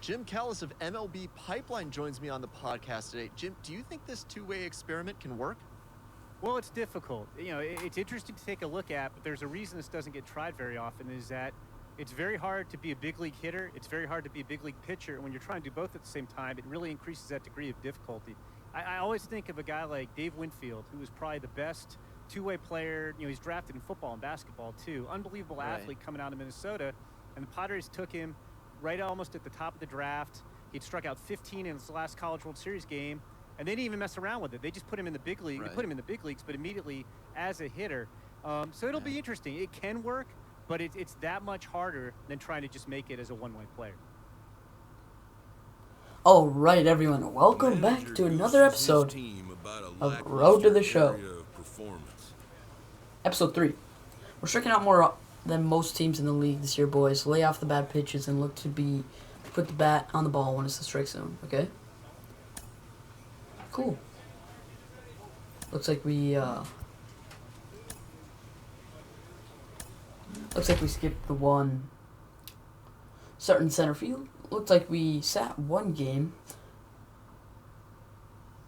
Jim Callis of MLB Pipeline joins me on the podcast today. Jim, do you think this two-way experiment can work? Well, it's difficult. It's interesting to take a look at, but there's a reason this doesn't get tried very often, is that it's very hard to be a big league hitter. It's very hard to be a big league pitcher. And when you're trying to do both at the same time, it really increases that degree of difficulty. I always think of a guy like Dave Winfield, who was probably the best two-way player. He's drafted in football and basketball, too. Unbelievable athlete coming out of Minnesota. And the Padres took him right almost at the top of the draft. He'd struck out 15 in his last College World Series game. And they didn't even mess around with it. They just put him in the big league. They put him in the big leagues, but immediately as a hitter. So it'll be interesting. It can work, but it's that much harder than trying to just make it as a one-way player. All right, everyone. Welcome back to another episode of Road to the Show. Episode 3. We're striking out more than most teams in the league this year, boys. Lay off the bad pitches and look to put the bat on the ball when it's the strike zone, okay? Cool. Looks like we skipped the one starting center field. Looks like we sat one game.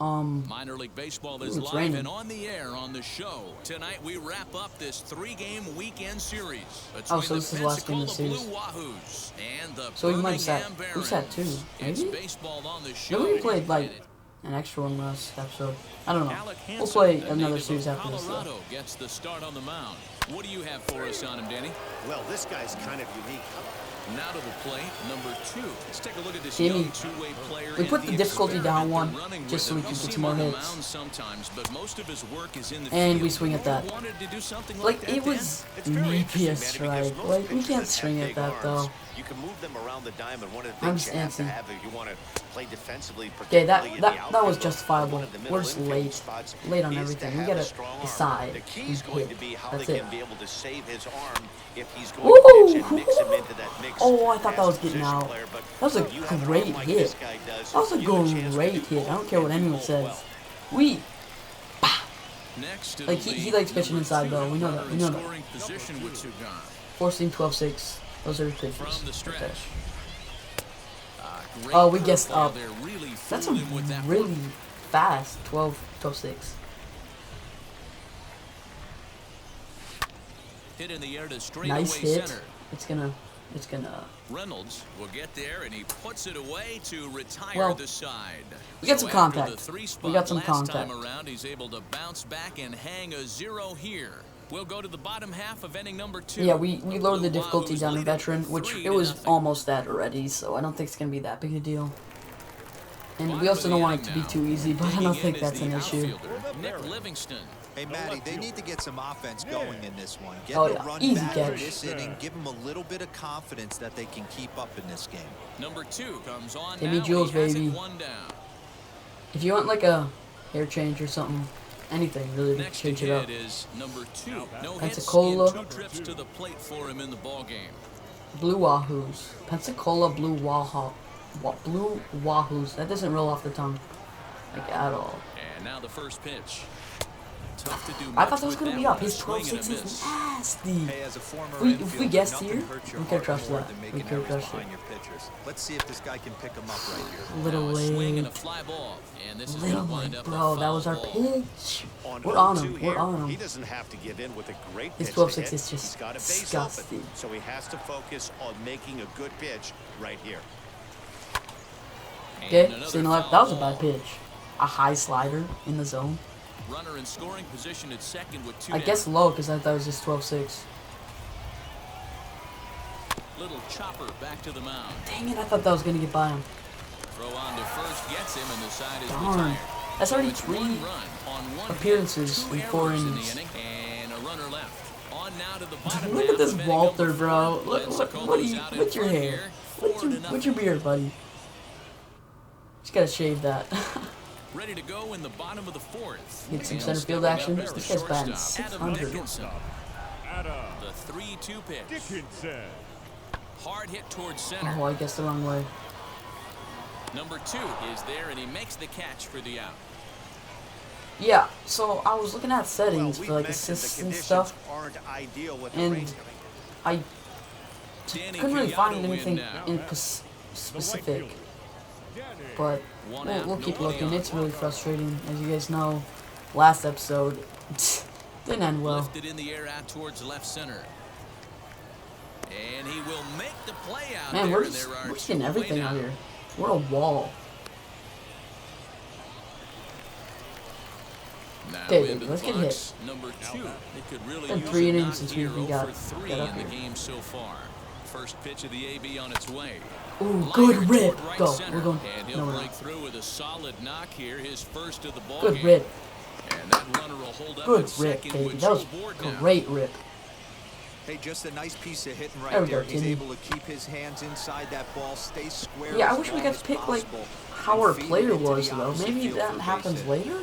Minor League Baseball is live raining. and on the air on the show. Tonight we wrap up this 3-game weekend series between so this is the last game of the series. Blue Wahoos and the So we might have sat. Birmingham Who sat Barons. two? It's Maybe? baseball on the show. Maybe we played like an extra one last episode. I don't know. We'll play another series after this, though. Colorado gets the start on the mound. What do you have for us on him, Danny? Well, this guy's kind of unique. Now to the plate, number 2. Let's take a look at this Jamie, young two-way player. we put the difficulty down one just so we can get some more hits. Sometimes, but most of his work is in the And field. we swing at that. Wanted to do something Like, that, it was very maybe a interesting, man, because strike. most Like, we pitchers can't have swing at big that, arms. though. You can move them around the diamond. One of the I'm things just you have to antsy. have if you want to play defensively. Okay, that particularly in the was outfield, justifiable. one of the middle We're just infield late. spots Late on is to everything. We have gotta a strong arm. decide. The key's and going hit. to be how That's they it. can be able to save his arm if he's going Woo! to pitch and mix him into that mix. Oh, I thought that was as a getting position out. player, but That was a you have an great arm like hit. this guy does, That was a you have a chance to great do hit. I don't both care what and do anyone both says. well. We Next, like he likes pitching inside though. We know that. We know that. scoring position with Sugan. 4-seam 12-6. Those are his pitches. From the stretch. Okay. Great Oh, we guessed curveball up. there, really That's a fooled him with that really one. fast 12-6. Hit in the air to straight Nice away hit. center. It's gonna. Reynolds will get there and he puts it away to retire Well, the side. we got some after contact. the 3 spot We got some last contact. time around, he's able to bounce back and hang a 0 here. We'll go to the bottom half of inning number 2. Yeah, we lowered the difficulty Wahoos down to lead veteran, it which 3 it to was nothing. almost that already. So I don't think it's gonna be that big a deal. And we also don't want it to be too easy, but I don't think that's an issue. Nick Livingston. Hey, Matty, they need to get some offense going in this one. Get Oh, the yeah. run Easy back catch. in this inning. Give them a little bit of confidence that they can keep up in this game. Number 2 comes on Give me now, Jules, and he has it baby. 1 down. If you want like a hair change or something, anything really to Next change to it up. hit is number 2. No hits Pensacola. and 2 trips to the plate for him in the ball game. Blue Wahoos. Pensacola Blue Wahoos. That doesn't roll off the tongue. Like at all. And now the first pitch. Tough to do I much thought that was with gonna that be up. one. His Swing and a 12-6 miss. is nasty. Hey, as a former If we infielder, guessed nothing here, hurts your we could've heart crushed more that. than We making could've errors crushed behind it. your pitchers. Let's see if this guy can pick them up right here. Little Now a swing and a late. fly ball. And this is Little going to wind late, up bro. a That foul was our ball. pitch. On We're on 0-2 him. here, We're on he him. doesn't have to give in with a great His pitch 12-6 to hit. is just He's got a base disgusting. open, so he has to focus on making a good pitch right here. Okay, And so you another know what? foul That was a ball. bad pitch. A high slider in the zone. Runner in scoring position at second with 2 I down. guess low because I thought it was just 12-6. Little chopper back to the mound. Dang it, I thought that was going to get by him. Throw on to first gets him, and the side is Darn. retired. That's already It's 3 one run on one appearances hit, 2 in 4 errors innings. in the inning, and a runner left. On now to the bottom Look half at this of inning Walter, number bro. 4. Look, what are you, Pensacola's out in what's your front hair? here, What's your beard, buddy? Just gotta shave that. Ready to go in the bottom of the 4th. Get some And center field stepping action. up is This the guy's batting shortstop, Adam 600. Dickinson. The 3-2 pitch. Hard hit towards center. Oh, I guess the wrong way. Number 2 is there, and he makes the catch for the out. Yeah, so I was looking at Well, settings we've for like mentioned assists the and conditions stuff, aren't ideal with the and rain. I Danny couldn't really Cuyata find win anything now. specific. But we'll keep looking. It's really frustrating. As you guys know, last episode didn't end well. Lifted in the air out towards left center. And he will make the play out Man, there. we're just getting everything out here. We're a wall. Now Okay, into the let's get box, hit. number 2. They could really Been use 3 a innings knock since here. we 0 got for 3 up in the here. game so far. First pitch of the AB on its way. Ooh, Liner good toward rip. right Go. center. We're going. And he'll No, we're break not. through with a solid knock here, his first of the ball Good game. rip. And that runner will hold up Good at rip, second baby. with That was Joe Board now. great rip. Hey, just a nice piece of hitting There right we go, there. He's Timmy. able to keep his hands inside that ball, stay square. Yeah, I as wish we long got as to pick like possible, how and our feed it player into the was though. opposite Maybe field that for a happens base hit. later.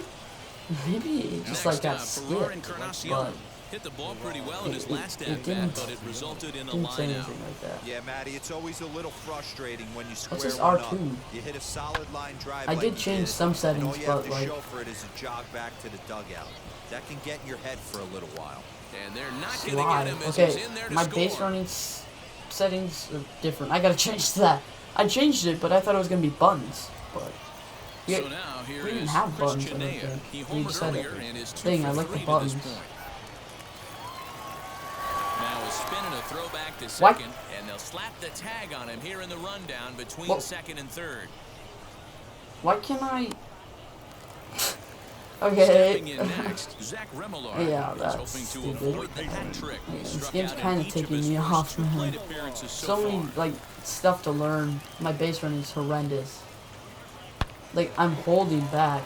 Maybe it just Next like got up, Ferrer skipped. Encarnacion. But Hit the ball pretty well in his it last didn't- at-bat, but it resulted in a didn't say line out. anything like that. Yeah, Matty, it's always a little frustrating when you square this one R2? up. You hit a solid line drive. I like did you change some and all settings, you have but to like show for it is a jog back to the dugout. That can get in your head for a little while. And they're not going to get slide. him as Okay, he's in there to my score. base running settings are different. I gotta change that. I changed it, but I thought it was gonna be buttons. But yeah, So now here we didn't is have buttons. I Christian don't Naya. think. He We homered just had earlier it. and is 2 Thing, for I like 3 the to this buttons. point. Now a spin and a throwback to What? second, and they'll slap the tag on him here in the rundown between What? second and third. Why can't I? Stepping Okay. in next, Zach Remillard Yeah, is that's hoping to stupid. avoid the hat trick. He This struck game's out in kinda each of taking his me first off, 2 man. plate appearances so So many far. like stuff to learn. My base running is horrendous. Like I'm holding back.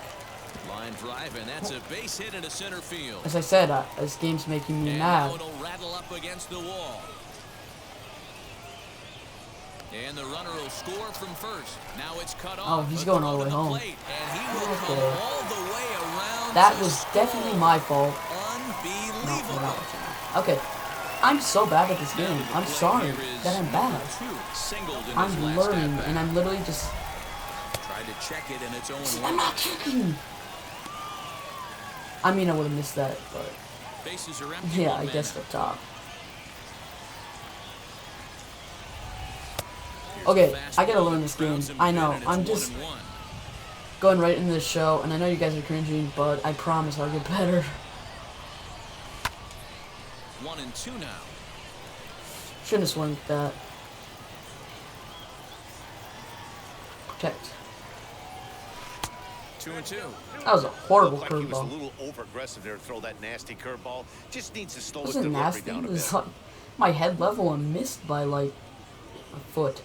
Line drive, and that's a base hit into center field. As I said, this game's making me And mad. now it'll rattle up against the wall. And the runner will score from first. Now it's cut off. Oh, he's A going throw all the to way home. plate, and he will come Okay. all the way around. That to was score. definitely my fault. No, Unbelievable. we're not. Okay, I'm so bad at this Now game. to the I'm plate sorry here is that I'm number bad. 2, singled in his I'm last learning, at-bat. and I'm literally just. Tried to check it in its own I'm way. not kidding. I mean, I would have missed that, but Bases are empty. yeah, one I man guess out. up top. Here's Okay, a I gotta fastball learn that this game. grounds him I in, know, and it's I'm just 1-1. going right into this show, and I know you guys are cringing, but I promise I'll get better. 1-2 now. Shouldn't have swung with that. Protect. 2-2. That was a horrible Looked like he was a curveball. little over-aggressive there to throw that nasty curveball. Just needs to slow It his wasn't delivery nasty. down It a was bit. like my head level and missed by like a foot.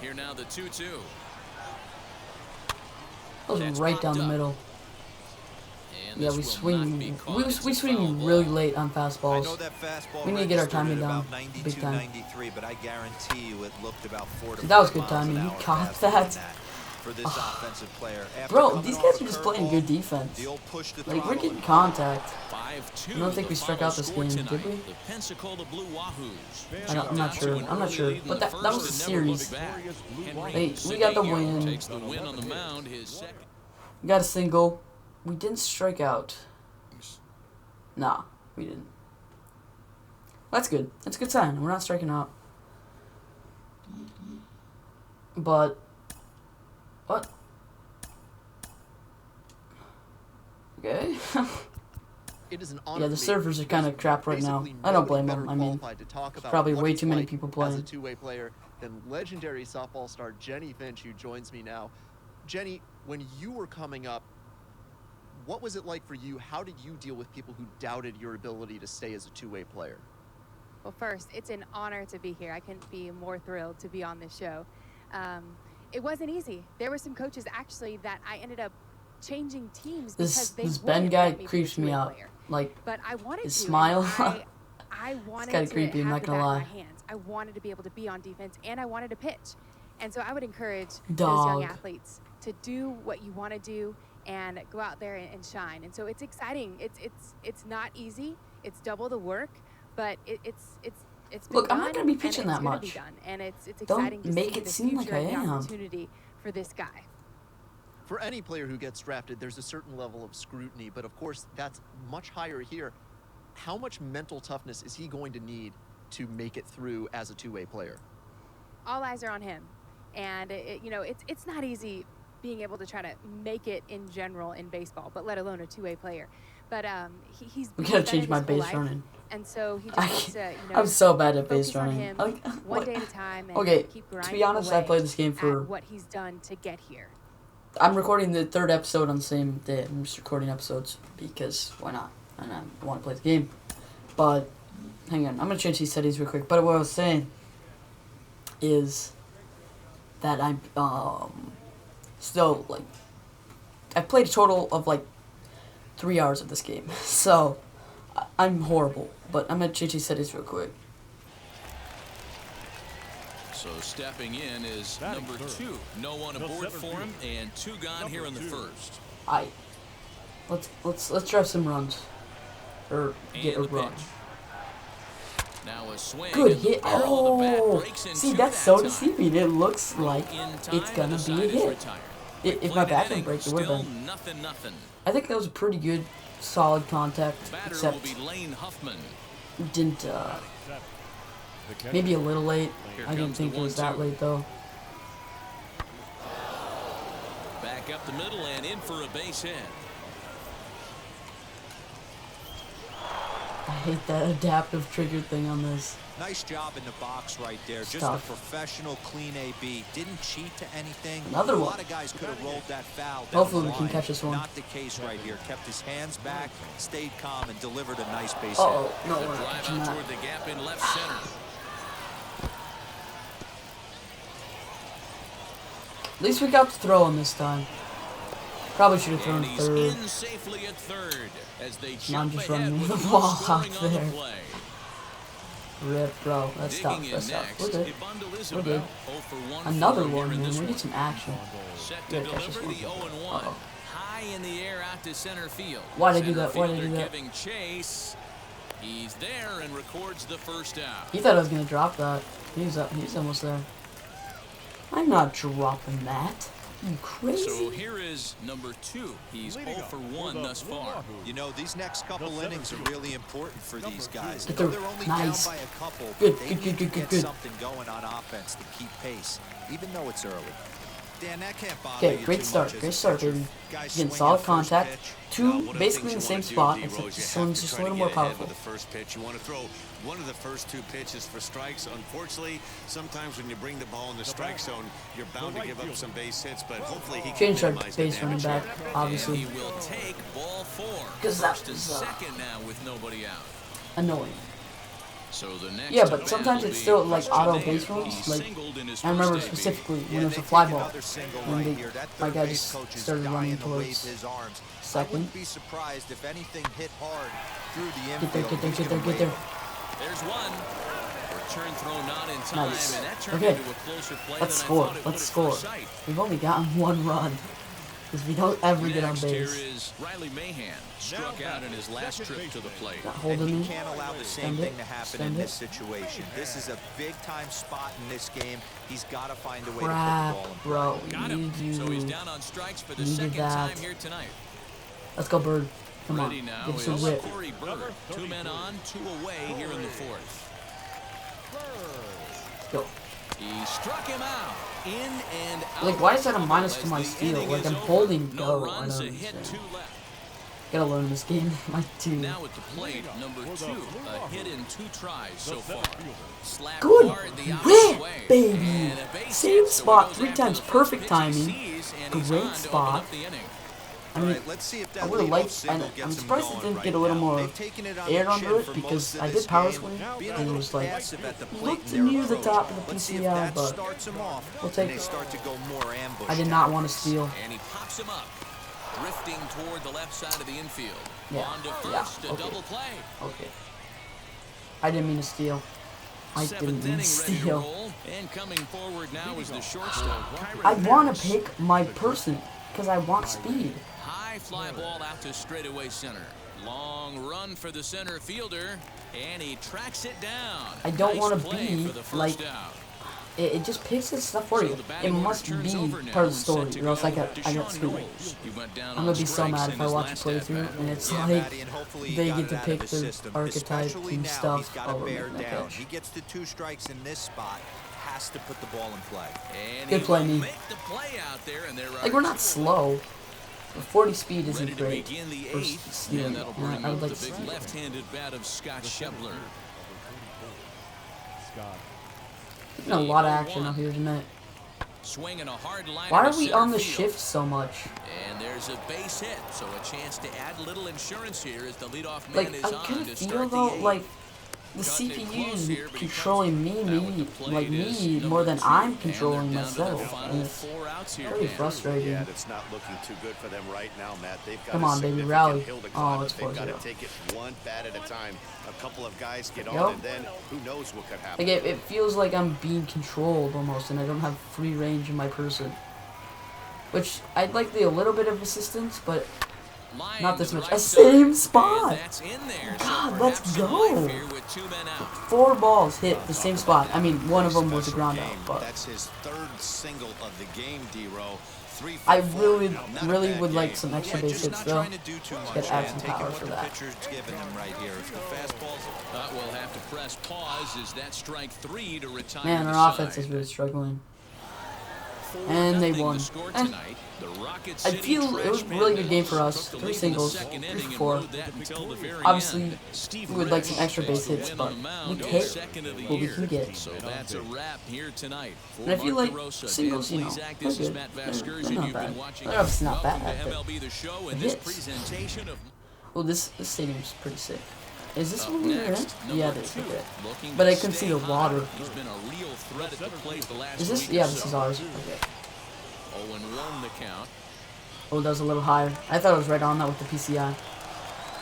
Here now the 2-2. That was That's right down popped the up. middle. And Yeah, this we will swing. not be caught. We It's a swing foul ball. really late on I know fastballs. that fastball We need to get our registered timing at down about big 92, time. 93, but I guarantee you it looked about 4 to See, that was 5 good miles an timing. You hour caught faster than that. For this offensive player. After Bro, coming these off guys a are just playing curveball, good defense. the old push to Like we're throttle getting and contact. 5-2. I don't think the we struck final out this score game, tonight. did we? The Pensacola Blue Wahoos. I'm not sure. I'm not sure. But that was a series. Hey, we got the win. Takes the win on the mound. His second. We got a single. We didn't strike out. Nah, we didn't. That's good. That's a good sign. We're not striking out. But what? Okay. It is an honor Yeah, the for me, servers are kinda because crap right now. basically I don't blame nobody them. better I mean, qualified to talk about probably what way it's too many like people as a playing. two-way player than legendary softball star Jenny Finch, who joins me now. Jenny, when you were coming up, what was it like for you? How did you deal with people who doubted your ability to stay as a two-way player? Well, first, it's an honor to be here. I couldn't be more thrilled to be on this show. It wasn't easy. There were some coaches actually that I ended up changing teams because they This Ben wouldn't guy let me be a creeps me two-way out. player. Like, But I wanted his to. and smile. I wanted kinda to creepy, I'm have not the gonna bat in lie. my hands. I wanted to be able to be on defense, and I wanted to pitch. And so I would encourage those Dog. young athletes to do what you want to do and go out there and shine. And so it's exciting. It's not easy. It's double the work, but it's been Look, I'm not done, gonna be and pitching it's that gonna be much. done. And it's Don't exciting to make see it the seem like future and I the am. opportunity for this guy. For any player who gets drafted, there's a certain level of scrutiny, but of course, that's much higher here. how much mental toughness is he going to need to make it through as a two-way player? All eyes are on him, and it's not easy being able to try to make it in general in baseball, but let alone a two-way player. But he's We gotta done change it my his whole base life, running. and so he just needs to, I'm so bad at base focus on running. him Like, one day at a time and okay, keep to grinding be honest, I away played this game at for. what he's done to get here. I'm recording the 3rd episode on the same day. I'm just recording episodes because why not? And I want to play the game. But hang on, I'm gonna change these settings real quick. But what I was saying is that I'm still like I've played a total of like 3 hours of this game, so I'm horrible. But I'm gonna change these settings real quick. So stepping in is number 2. No one aboard for him, and 2 gone here in the first. Let's drive some runs, or get a And the run. pitch. Now a swing. Good and the hit. barrel of the bat Oh, breaks in see, two that's that so time. deceiving. It looks like In it's time, gonna the be a side is hit. retired. If Played my an bat inning, didn't break, it would have still been. nothing. I think that was a pretty good, solid contact, Batter except will be Lane Huffman. didn't. Maybe a little late. Here I didn't comes the think it was that 1-2. late though. Back up the middle and in for a base hit. I hate that adaptive trigger thing on this. Nice job in the box right there. Just Tough. a professional, clean AB. Didn't cheat to anything. Another a one. lot of guys could have rolled that foul. down Hopefully the we can line. catch this one. Not the case right here. Kept his hands back, stayed calm, and delivered a nice base Uh oh, hit. no, The we're not drive catching out that. toward the gap in left center. At least we got the throw on this time. Probably should have thrown And he's third. in safely at third as they I'm jump just ahead running with the no ball out scoring on the there. play. Rip, bro. That's tough. Digging in That's tough. next, We're good. Ibundle is We're about good. 0 for 1 Another for him one, here in man. this We one. need some action. Set to Yeah, catch this deliver the one. 0-1. Uh-oh. High in the air out to center field. Why'd I do Center that? Why'd I do fielder that? giving chase. He's there and records the first out. He thought I was gonna drop that. He's up. He's almost there. I'm not dropping that. You crazy? So here is number 2. He's 0 for 1 thus far. You know, these next couple innings are really important for these guys. Get Though through. they're only Nice. down by a couple, Good, they good, need good, to good, get good. something going on offense to keep pace, even though it's early. Dan, that can't bother Okay, you great too start. much as Great a start, pitcher. baby. Guys Getting swing solid your first contact. pitch. Two basically in the same spot, except just swing's just a little more powerful. The first pitch, you want to throw one of the first 2 pitches for strikes. Unfortunately, sometimes when you bring the ball in the strike zone, you're bound to give up some base hits, but hopefully he can Change our minimize the base running damage. back, And obviously. he will take ball 4. 'Cause that First and was, second now with nobody out. Annoying. So the next Yeah, but at sometimes bat it's will still be like Christian auto Day. base runs. He Like singled in his I remember first AB. specifically when Yeah, it was they a fly take ball. another single When right they- here. That my third guy base just coach is started running dying to wave towards his arms. I second. wouldn't be surprised if anything hit hard through the Get there, infield. get there, He's get there, gonna get there. wave There's one. Return throw not in time, Nice. and that turned Okay. into a closer play Let's than score. I thought it would Let's at score. first sight. We've only gotten one run. Because we don't ever get on Next here base. is Riley Mahan, struck out in his last trip to the plate. Not And holding he me. can't allow the same Send it, thing to happen send in it. this situation. This is a big-time spot in this game. He's got to find a way Crap, to put the ball in play. bro. Got We him. need So he's you. down on strikes for the Needed second that. time here tonight. Let's go, Bird. Come Ready on. now Give us a is whip. Corey Bird. 2 men on, 2 away here in the 4th. Go. He struck him out. In and out. Like, why is that a minus As to my the steal? inning Like, is I'm over. holding No go. I runs, don't a hit, understand. 2 left. Gotta learn this game. My team. Now at the plate, number 2, a hit in 2 tries so far. Slapped Good hard the opposite rip, way. baby. And a base Same hit, so he spot goes 3 after times. the first Perfect pitch he timing. sees, and he's Great on to open spot. up the inning. I All mean, right, let's see if I that would have leadoff liked, single and gets I'm him surprised it going didn't right get a little now. more They've taken it on air the under chin it for because most of I did this power game, swing being a and it little was like passive at the plate looked in their near the approach. top of the Let's see if PCI, that but starts them off we'll and take they it. start to go more ambush. I did not want to steal. And he pops him up, drifting toward the left side of the infield. Yeah, On to yeah, first, a okay. double play. Okay. I didn't mean to steal. I 7th didn't mean inning to ready to steal. roll. And coming forward now is the shortstop. I want to pick my person because I want speed. High fly ball out to straightaway center. Long run for the center fielder, and he tracks it down. I don't Nice wanna play be for the first like- out. it just picks its stuff for So you. the It batting order must turns be over now, part of the set story, to or else I go got Deshaun screwed. Knowles. He went down I'm on gonna be so strikes mad in if I his watch a last playthrough at-bat. and it's Yeah, like Matty, and hopefully he they got get it to out of pick his the system. archetype Especially team now, he's stuff got to over bear making that down. catch. He gets the 2 strikes in this spot, has to put the ball in play. And Good he play, will me. make the play out there, and there Like, we're not slow. But 40 speed Ready isn't to great begin the for 8th, stealing. and that'll Yeah, bring I up would like the to big see it. left-handed bat of Scott Schebler. There's been a lot of action out here tonight. Swinging a hard line. Why into are we on the center field. shift so much? And there's a base hit, so a chance to add a little insurance here as the leadoff man Like, is I on kind of to feel start the though, 8th. like, the Cutting it CPU close is here, but he controlling comes now with the plate me is more than number 2, I'm and controlling they're down to their myself. final And it's 4 outs here, very Dan. frustrating. Yeah, it's not looking too good for them right now, Matt. They've got Come a on, baby, significant rally. hill to Oh, climb, it's but they've got to 4-0. take it one bat at a time. A couple of guys get Yep. on, and then who knows what could happen. Like, it feels like I'm being controlled almost, and I don't have free range in my person. Which, I'd like a little bit of assistance, but Line not to this the much. right A side, same and spot! that's in there, so God, let's perhaps some go. life here with 2 men out. 4 balls hit the same spot. I mean, one of them was a Special ground game. out, but That's his 3rd single of the game, D-Row. 3 for I 4. really, Not a really bad would like game. some extra Yeah, base just hits not though. trying to do too much, Gotta add man. some Taking power what for the that. pitcher's giving them right here. If the fastball's We'll have to press pause as that strike 3 to retire Man, the our side. offense is really struggling. 4-0 And they won. the score And tonight. The Rocket I City feel it was a Trash really Man good game for Mills us. took the 3 lead in the singles, second 3 inning for and 4. rode that until the very Obviously, end. we would like some extra base hits, win but on the mound we in the take second of the what we year. can get. So that's a wrap here tonight. For And I feel Mark like DeRosa, singles, Dan you know, Plesac, they're this is good. Matt They're Vasgersian. not You've bad. been watching They're obviously not Welcome bad, to but MLB The Show and the this hits. presentation of Well, this stadium's pretty sick. Is this Up one in? next, Yeah, number it is. 2, Okay. looking But to I can see stay the hot. water. He's been a real threat at the plate the last Is this? week Yeah, or this so. is ours. Okay. 0-1 the count. Oh, that was a little higher. I thought it was right on that with the PCI.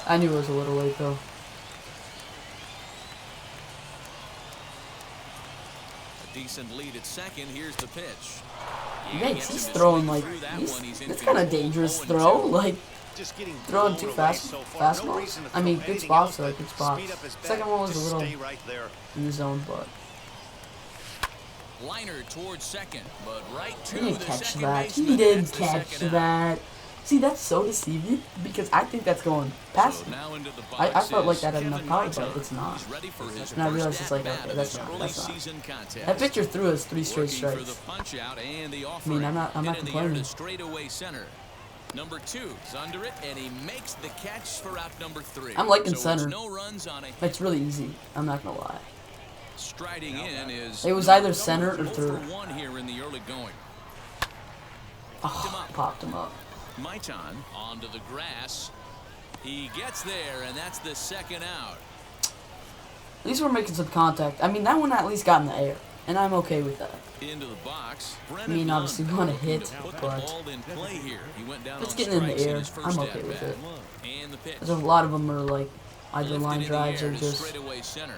I knew it was a little late though. A decent lead at second. Here's the pitch. Yikes, gets he's him to throwing swing like through that he's, one. He's in that's kind of control. dangerous 0-2. throw. Like Just getting throwing blown too away fast so far. No fastballs. reason to I mean, throw good anything spots else though, but good spots. speed up his bat. Second one was a Just little stay right there. in the zone, but Liner towards second, but right to he the didn't catch second that. baseman. He didn't That's the catch second out. that. See, that's so deceiving because I think that's going past So me. now into the I box felt like is that had enough Kevin power, Maitan. but it's not. He's ready for his And I realized first it's like, at-bat okay, of that's this not- early that's not. season contest. That pitcher threw us 3 straight Working for strikes. the punch out and the I'm offering. not Hit in the air complaining. to straightaway center. Number 2 is under it, and he makes the catch for out number 3. I'm liking so center. It's no runs on a hit. It's really easy. I'm not gonna lie. Striding in is It was either center or 0 for third. 1 here in the early going. Oh, popped him up. Maitan onto the grass. He gets there, and that's the second out. At least we're making some contact. I mean, that one at least got in the air, and I'm okay with that. Into the box. I mean, obviously we want to hit, Put the but ball in play here. He went down it's on getting in the strikes air. his first I'm okay at with bat. it. And the pitch. There's a lot of them are like either Lifted line in the drives air or to just straightaway center.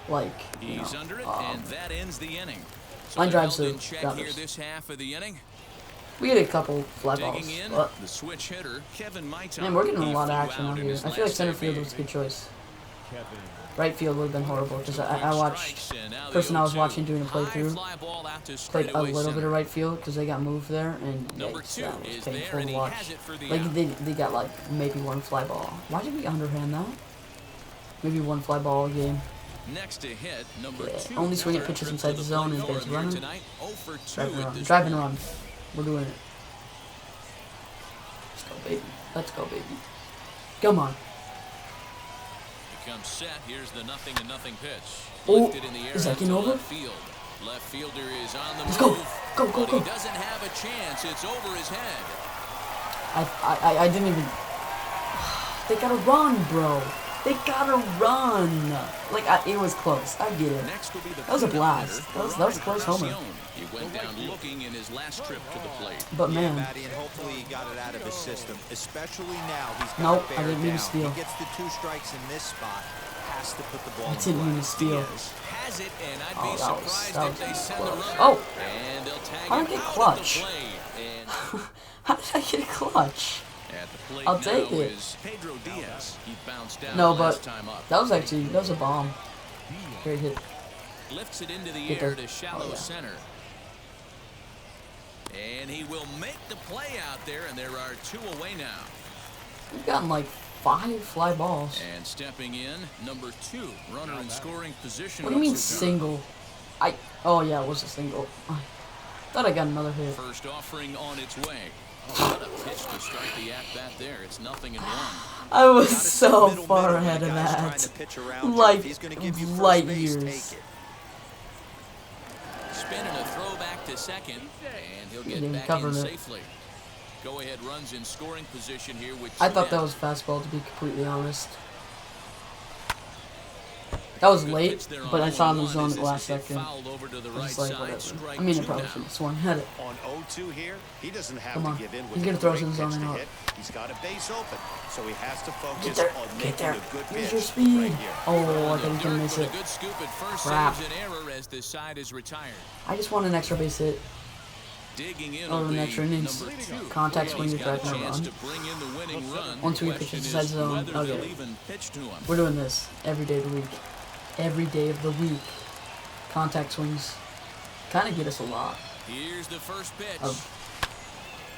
like, you He's know, under it, and that ends the inning. So line they're drives held are in check here gutters. this half of the inning. We get a couple fly balls. Digging in, But, the switch hitter, Kevin Maitan. man, we're getting a He lot of flew action out out in here. his I feel like last center at field bat. was a good choice. Right field would have been horrible because I watched Strikes, and now the person I was 0-2. watching doing a High playthrough fly ball out to played a straightaway little bit center. of right field because they got moved there, and Number yikes, 2 that was is there, painful and to he watch. has it for the Like out. they got like maybe one fly ball. Why did we underhand that? Maybe one fly ball a game. Next to hit, number Yeah, 2. only swinging Another pitches trip inside to the zone plate and for gets him here running. tonight. 0 for 2 Drive and at run. this Drive and point. run. We're doing it. Let's go, baby. Let's go, baby. Come on. He comes set. Here's the 0-0 pitch. Oh, Lifted in the air is that out to getting over? left field. Left fielder is on the Let's move. go. Go, go, but go. he doesn't have a chance. It's over his head. I didn't even. They gotta run, bro. They gotta run. Like it was close. I get it. Next will be the That was a cleanup blast. hitter, That was a close homer. Encarnacion. He went down looking in his last trip to the plate. But Yeah, man, Matty, and hopefully he got it out of his system. Especially now, he's got Nope, to I bear didn't mean to down. steal. He gets the 2 strikes in this spot. Has to put the ball I in didn't play. mean to steal. Has it, and I'd Oh, be that was- surprised that if they was send the close. runner. Oh. And they'll tag How him did I get out clutch? at the plate. And how did I get a clutch? at the plate I'll now take it. is Pedro Diaz. He bounced down No, last but time up. that was a bomb. Great hit. Lifts it into the Get air there. to shallow Oh, yeah. center. And he will make the play out there, and there are 2 away now. We've gotten like 5 fly balls. And stepping in, number 2, runner in scoring position. What do you mean once again. single? Oh yeah, it was a single. I thought I got another hit. First offering on its way. What a pitch to start the at-bat there. It's 0-1. I was Gotta so sit middle, far middle, ahead when of a guy's trying that. to pitch around you. Like If he's gonna give you first light base, years. take it. Spin and a throwback to second, and he'll get didn't back cover in it. safely. Go-ahead runs in scoring position here with I 2 thought that down. was fastball, to be completely honest. That was Good late, pitch there on but I saw him in 0-1 zone as at the this last is hit second. fouled over to the I right was just like, side. whatever. Strike I mean, I 2 probably now. should have sworn at it. On 0-2 here, he doesn't have Come on. to give in He's with gonna a throw great some pitch zone to out. hit. He's got a base open, so he has to focus there, on get making there. a good Use pitch your speed. right here. Oh, I The thought he was gonna dirt, miss but it. a good scoop at first Crap. saves an error as this side is retired. I just want an extra base hit. Digging in Oh, will an be extra innings. number 2. Contact He's swing is got a back in the chance run. to bring in the winning run. Once we The pitch question inside is zone, whether I'll they'll get it. even pitch to him. We're doing this every day of the week. Every day of the week. Contact swings kind of get us a lot. Here's the first pitch. Oh.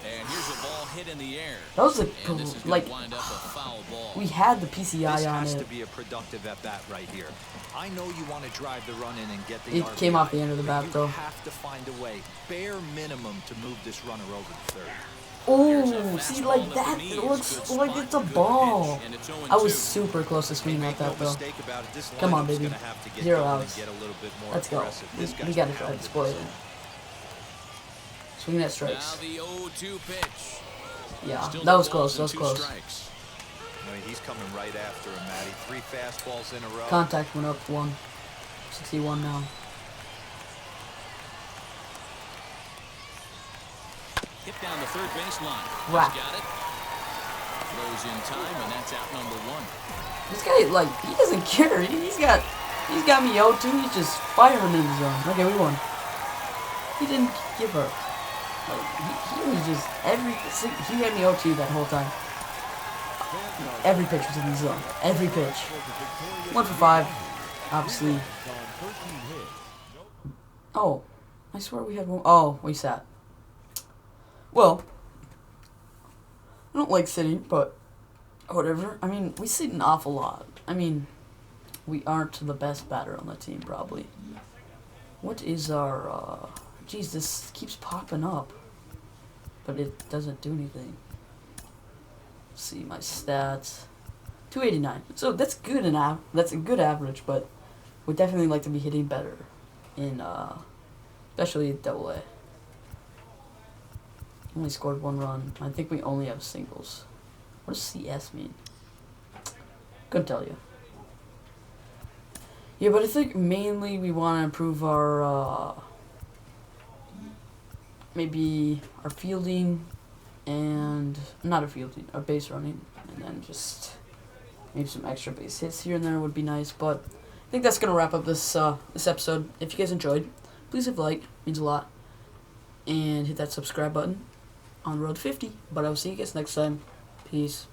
And here's a ball hit in the air. That was And this is like gonna wind up a foul ball. we had the This PCI on has to it. be a productive at bat right here. I know you want to drive the run in and get the It RBI, came off the end of the but bat, you though. have to find a way, bare minimum, to move this runner over to third. Oh, see, like that, it looks like it's a ball. I was super close to swinging Make at no that, though. mistake about it, this Come on, lineup's baby. gonna have to get 0 going and outs. get a little bit more Let's go. aggressive. This We guy's gotta gonna try have to to spoil do it. Swinging at Now strikes. the 0-2 pitch. Yeah, Still that no was balls close. That was and 2 close. strikes. I mean, he's coming right after him, Matty. 3 fastballs in a row. Contact went up 161 now. Hit down the third baseline. Whack. He's got it. Throws in time, and that's out number 1. This guy, like, he doesn't care. He's got me 0-2. He's just firing in the zone. Okay, we won. He didn't give up. Like, he was just he had me 0-2 that whole time. Every pitch was in the zone. Every pitch. 1 for 5. Obviously. Oh, I swear we had one. Oh, we sat. Well, I don't like sitting, but whatever. I mean, we sit an awful lot. I mean, we aren't the best batter on the team, probably. What is our, geez, this keeps popping up, but it doesn't do anything. Let's see my stats. 289. So that's good that's a good average, but we'd definitely like to be hitting better in, especially Double A. Only scored 1 run. I think we only have singles. What does CS mean? Couldn't tell you. Yeah, but I think mainly we want to improve our, maybe our fielding and, not our fielding, our base running. And then just maybe some extra base hits here and there would be nice. But I think that's going to wrap up this, this episode. If you guys enjoyed, please leave a like. It means a lot. And hit that subscribe button on Road 50. But I will see you guys next time. Peace.